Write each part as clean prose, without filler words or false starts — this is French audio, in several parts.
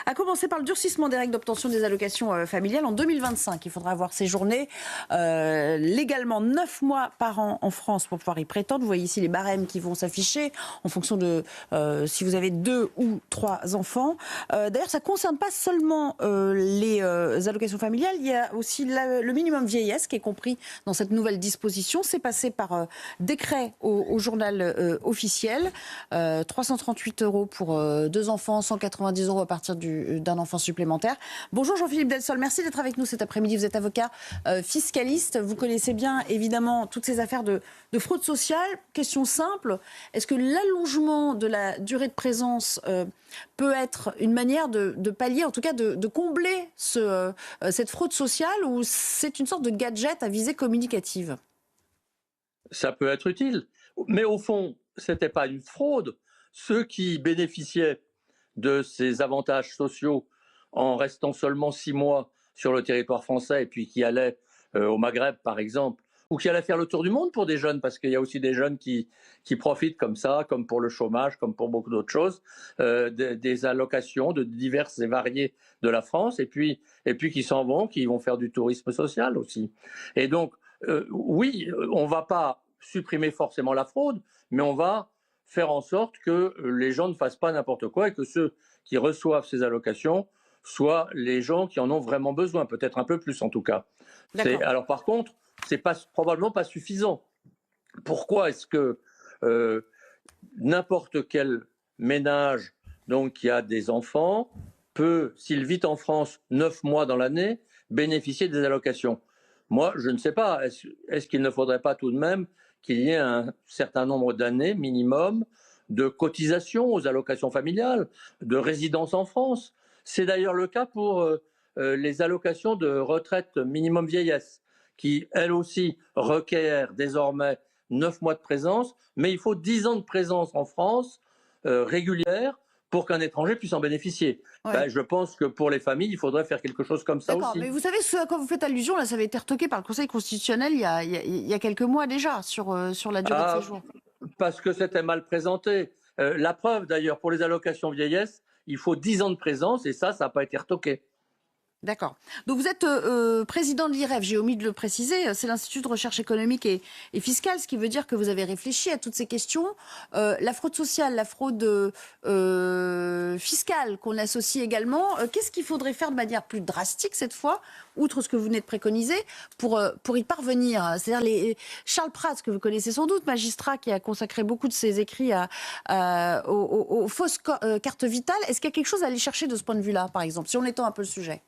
À commencer par le durcissement des règles d'obtention des allocations familiales en 2025. Il faudra avoir séjourné légalement 9 mois par an en France pour pouvoir y prétendre. Vous voyez ici les barèmes qui vont s'afficher en fonction de si vous avez 2 ou 3 enfants. D'ailleurs, ça ne concerne pas seulement les allocations familiales. Il y a aussi le minimum vieillesse qui est compris dans cette nouvelle disposition. C'est passé par décret au journal officiel. 338 € pour 2 enfants, 190 € à partir d'un enfant supplémentaire. Bonjour Jean-Philippe Delsol, merci d'être avec nous cet après-midi. Vous êtes avocat fiscaliste. Vous connaissez bien évidemment toutes ces affaires de fraude sociale. Question simple, est-ce que l'allongement de la durée de présence peut être une manière de pallier, en tout cas de combler cette fraude sociale, ou c'est une sorte de gadget à visée communicative? Ça peut être utile, mais au fond, ce n'était pas une fraude. Ceux qui bénéficiaient de ces avantages sociaux en restant seulement 6 mois sur le territoire français et puis qui allaient au Maghreb, par exemple, ou qui allaient faire le tour du monde pour des jeunes, parce qu'il y a aussi des jeunes qui profitent comme ça, comme pour le chômage, comme pour beaucoup d'autres choses, des allocations de diverses et variées de la France, et puis qui s'en vont, qui vont faire du tourisme social aussi. Et donc, oui, on ne va pas supprimer forcément la fraude, mais on va faire en sorte que les gens ne fassent pas n'importe quoi et que ceux qui reçoivent ces allocations soient les gens qui en ont vraiment besoin, peut-être un peu plus en tout cas. Alors par contre, c'est probablement pas suffisant. Pourquoi est-ce que n'importe quel ménage donc, qui a des enfants peut, s'il vit en France 9 mois dans l'année, bénéficier des allocations? Moi, je ne sais pas. Est-ce qu'il ne faudrait pas tout de même qu'il y ait un certain nombre d'années minimum de cotisation aux allocations familiales, de résidence en France? C'est d'ailleurs le cas pour les allocations de retraite minimum vieillesse, qui, elles aussi, requièrent désormais 9 mois de présence, mais il faut 10 ans de présence en France régulière pour qu'un étranger puisse en bénéficier. Ouais. Ben, je pense que pour les familles, il faudrait faire quelque chose comme ça aussi. D'accord, mais vous savez, ce à quoi vous faites allusion, là, ça avait été retoqué par le Conseil constitutionnel il y a quelques mois déjà, sur la durée de séjour. Parce que c'était mal présenté. La preuve, d'ailleurs, pour les allocations vieillesse, il faut 10 ans de présence, et ça n'a pas été retoqué. D'accord. Donc vous êtes président de l'IREF, j'ai omis de le préciser, c'est l'Institut de recherche économique et fiscale, ce qui veut dire que vous avez réfléchi à toutes ces questions. La fraude sociale, la fraude fiscale qu'on associe également, qu'est-ce qu'il faudrait faire de manière plus drastique cette fois, outre ce que vous venez de préconiser, pour y parvenir? C'est-à-dire Charles Prats, que vous connaissez sans doute, magistrat qui a consacré beaucoup de ses écrits aux fausses cartes vitales, est-ce qu'il y a quelque chose à aller chercher de ce point de vue-là, par exemple, si on étend un peu le sujet?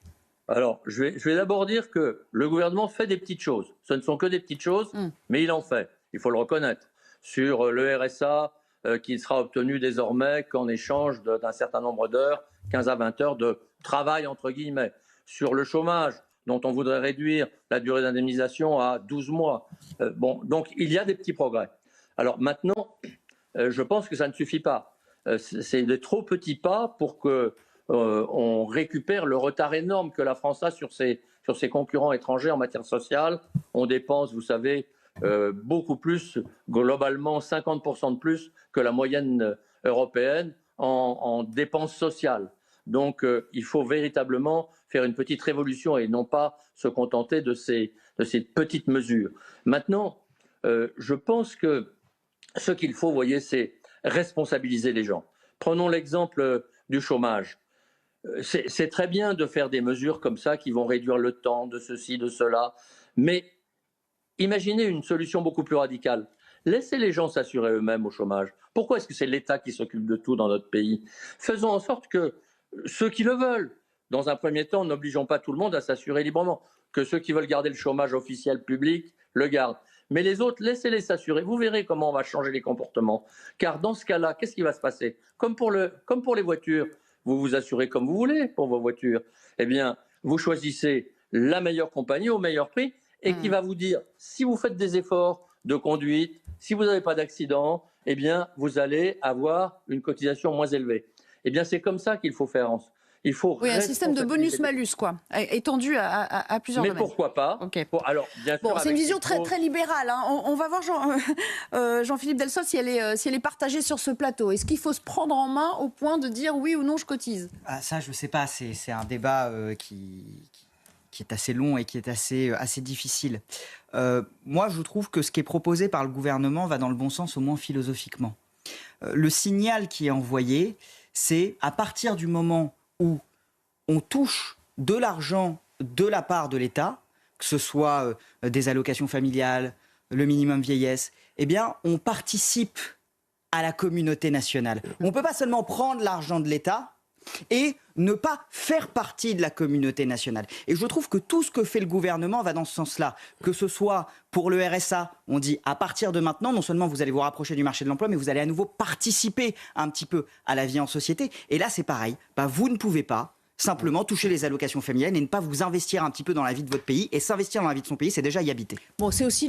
Alors, je vais d'abord dire que le gouvernement fait des petites choses. Ce ne sont que des petites choses, mais il en fait. Il faut le reconnaître. Sur le RSA, qui sera obtenu désormais qu'en échange d'un certain nombre d'heures, 15 à 20 heures de travail, entre guillemets. Sur le chômage, dont on voudrait réduire la durée d'indemnisation à 12 mois. Donc il y a des petits progrès. Alors maintenant, je pense que ça ne suffit pas. C'est des trop petits pas pour que on récupère le retard énorme que la France a sur ses concurrents étrangers en matière sociale. On dépense, vous savez, beaucoup plus, globalement 50% de plus que la moyenne européenne en dépenses sociales. Donc il faut véritablement faire une petite révolution et non pas se contenter de ces petites mesures. Maintenant, je pense que ce qu'il faut, vous voyez, c'est responsabiliser les gens. Prenons l'exemple du chômage. C'est très bien de faire des mesures comme ça qui vont réduire le temps de ceci, de cela, mais imaginez une solution beaucoup plus radicale. Laissez les gens s'assurer eux-mêmes au chômage. Pourquoi est-ce que c'est l'État qui s'occupe de tout dans notre pays? Faisons en sorte que ceux qui le veulent, dans un premier temps, n'obligeons pas tout le monde à s'assurer librement. Que ceux qui veulent garder le chômage officiel public le gardent. Mais les autres, laissez-les s'assurer. Vous verrez comment on va changer les comportements. Car dans ce cas-là, qu'est-ce qui va se passer? Comme pour les voitures, vous vous assurez comme vous voulez pour vos voitures. Eh bien, vous choisissez la meilleure compagnie au meilleur prix et qui va vous dire, si vous faites des efforts de conduite, si vous n'avez pas d'accident, eh bien, vous allez avoir une cotisation moins élevée. Eh bien, c'est comme ça qu'il faut faire. Il faut Oui, un système de bonus-malus, quoi, étendu à plusieurs domaines. Mais pourquoi pas? Okay. Alors, bien sûr, c'est une vision très libérale. Hein. On va voir Jean-Philippe Delsold si elle est partagée sur ce plateau. Est-ce qu'il faut se prendre en main au point de dire oui ou non je cotise? Ça, je ne sais pas. C'est un débat qui est assez long et qui est assez difficile. Moi, je trouve que ce qui est proposé par le gouvernement va dans le bon sens, au moins philosophiquement. Le signal qui est envoyé, c'est à partir du moment où on touche de l'argent de la part de l'État, que ce soit des allocations familiales, le minimum vieillesse, eh bien, on participe à la communauté nationale. On ne peut pas seulement prendre l'argent de l'État et ne pas faire partie de la communauté nationale. Et je trouve que tout ce que fait le gouvernement va dans ce sens-là. Que ce soit pour le RSA, on dit à partir de maintenant, non seulement vous allez vous rapprocher du marché de l'emploi, mais vous allez à nouveau participer un petit peu à la vie en société. Et là, c'est pareil. Vous ne pouvez pas simplement toucher les allocations familiales et ne pas vous investir un petit peu dans la vie de votre pays. Et s'investir dans la vie de son pays, c'est déjà y habiter. Bon, c'est aussi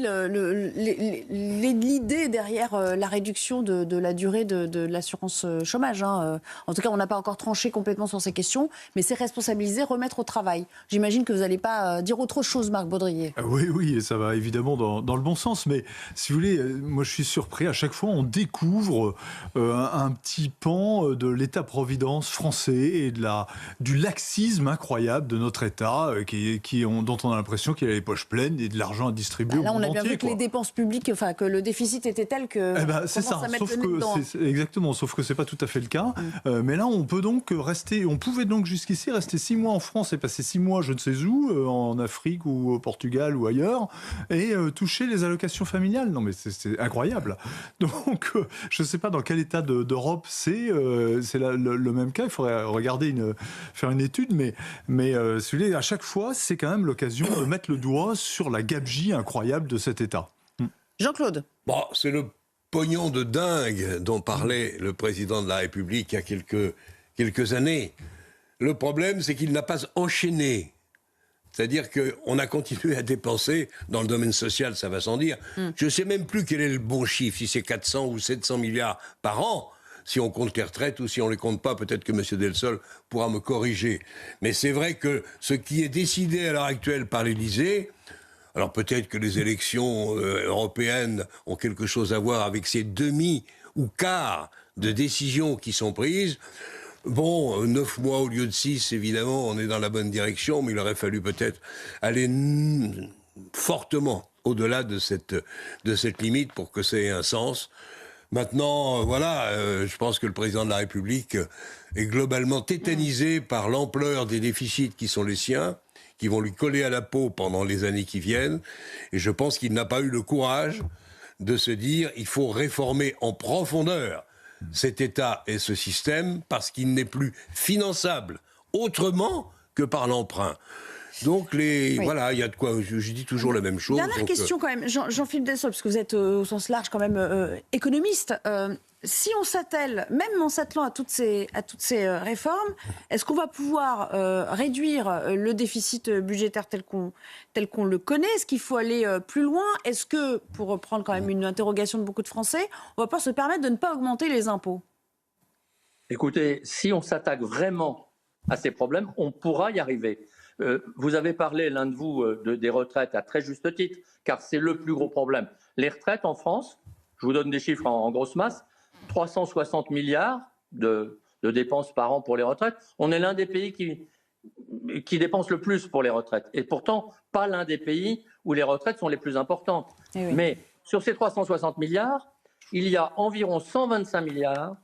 l'idée derrière la réduction de la durée de l'assurance chômage. Hein. En tout cas, on n'a pas encore tranché complètement sur ces questions, mais c'est responsabiliser, remettre au travail. J'imagine que vous n'allez pas dire autre chose, Marc Baudrier. Oui, et ça va évidemment dans le bon sens. Mais si vous voulez, moi je suis surpris. À chaque fois, on découvre un petit pan de l'État-providence français et du laxisme incroyable de notre État, dont on a l'impression qu'il a les poches pleines et de l'argent à distribuer au monde entier. Là, on a bien vu que les dépenses publiques, que le déficit était tel que c'est ça. Exactement, sauf que c'est pas tout à fait le cas. Mais là, on pouvait donc jusqu'ici rester 6 mois en France et passer 6 mois, je ne sais où, en Afrique ou au Portugal ou ailleurs, et toucher les allocations familiales. Non, mais c'est incroyable. Donc, je ne sais pas dans quel état d'Europe c'est le même cas. Il faudrait faire une étude, mais celui-là, à chaque fois, c'est quand même l'occasion de mettre le doigt sur la gabegie incroyable de cet État. Jean-Claude. Bon, c'est le pognon de dingue dont parlait le président de la République il y a quelques années. Le problème, c'est qu'il n'a pas enchaîné. C'est-à-dire qu'on a continué à dépenser dans le domaine social, ça va sans dire. Je ne sais même plus quel est le bon chiffre, si c'est 400 ou 700 milliards par an. Si on compte les retraites ou si on ne les compte pas, peut-être que M. Delsold pourra me corriger. Mais c'est vrai que ce qui est décidé à l'heure actuelle par l'Élysée, alors peut-être que les élections européennes ont quelque chose à voir avec ces demi ou quarts de décisions qui sont prises. Bon, 9 mois au lieu de 6, évidemment, on est dans la bonne direction, mais il aurait fallu peut-être aller fortement au-delà de cette limite pour que ça ait un sens. Maintenant, je pense que le président de la République est globalement tétanisé par l'ampleur des déficits qui sont les siens, qui vont lui coller à la peau pendant les années qui viennent. Et je pense qu'il n'a pas eu le courage de se dire il faut réformer en profondeur cet État et ce système parce qu'il n'est plus finançable autrement que par l'emprunt. Donc, voilà, il y a de quoi. Je dis toujours la même chose. Dernière question quand même, Jean-Philippe Delsold, parce que vous êtes au sens large quand même économiste. Si on s'attelle, même en s'attelant à toutes ces réformes, est-ce qu'on va pouvoir réduire le déficit budgétaire tel qu'on le connaît? Est-ce qu'il faut aller plus loin? Est-ce que, pour reprendre quand même une interrogation de beaucoup de Français, on va pouvoir se permettre de ne pas augmenter les impôts? Écoutez, si on s'attaque vraiment à ces problèmes, on pourra y arriver. Vous avez parlé, l'un de vous, des retraites à très juste titre, car c'est le plus gros problème. Les retraites en France, je vous donne des chiffres en grosse masse, 360 milliards de dépenses par an pour les retraites. On est l'un des pays qui dépense le plus pour les retraites. Et pourtant, pas l'un des pays où les retraites sont les plus importantes. Eh oui. Mais sur ces 360 milliards, il y a environ 125 milliards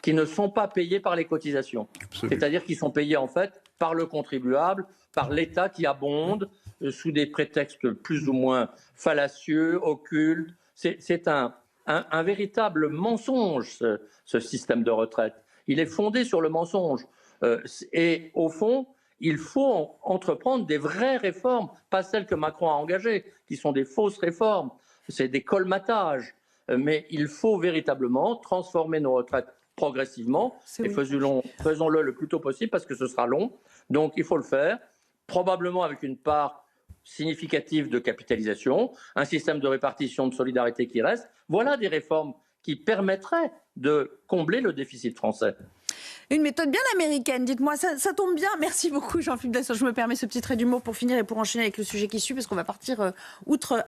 qui ne sont pas payés par les cotisations. C'est-à-dire qu'ils sont payés en fait par le contribuable, par l'État qui abonde sous des prétextes plus ou moins fallacieux, occultes. C'est un véritable mensonge, ce système de retraite. Il est fondé sur le mensonge. Et au fond, il faut entreprendre des vraies réformes, pas celles que Macron a engagées, qui sont des fausses réformes. C'est des colmatages. Mais il faut véritablement transformer nos retraites progressivement et faisons-le le plus tôt possible parce que ce sera long. Donc il faut le faire, probablement avec une part significative de capitalisation, un système de répartition de solidarité qui reste. Voilà des réformes qui permettraient de combler le déficit français. Une méthode bien américaine, dites-moi, ça tombe bien. Merci beaucoup Jean-Philippe Dasson. Je me permets ce petit trait d'humour pour finir et pour enchaîner avec le sujet qui suit, parce qu'on va partir outre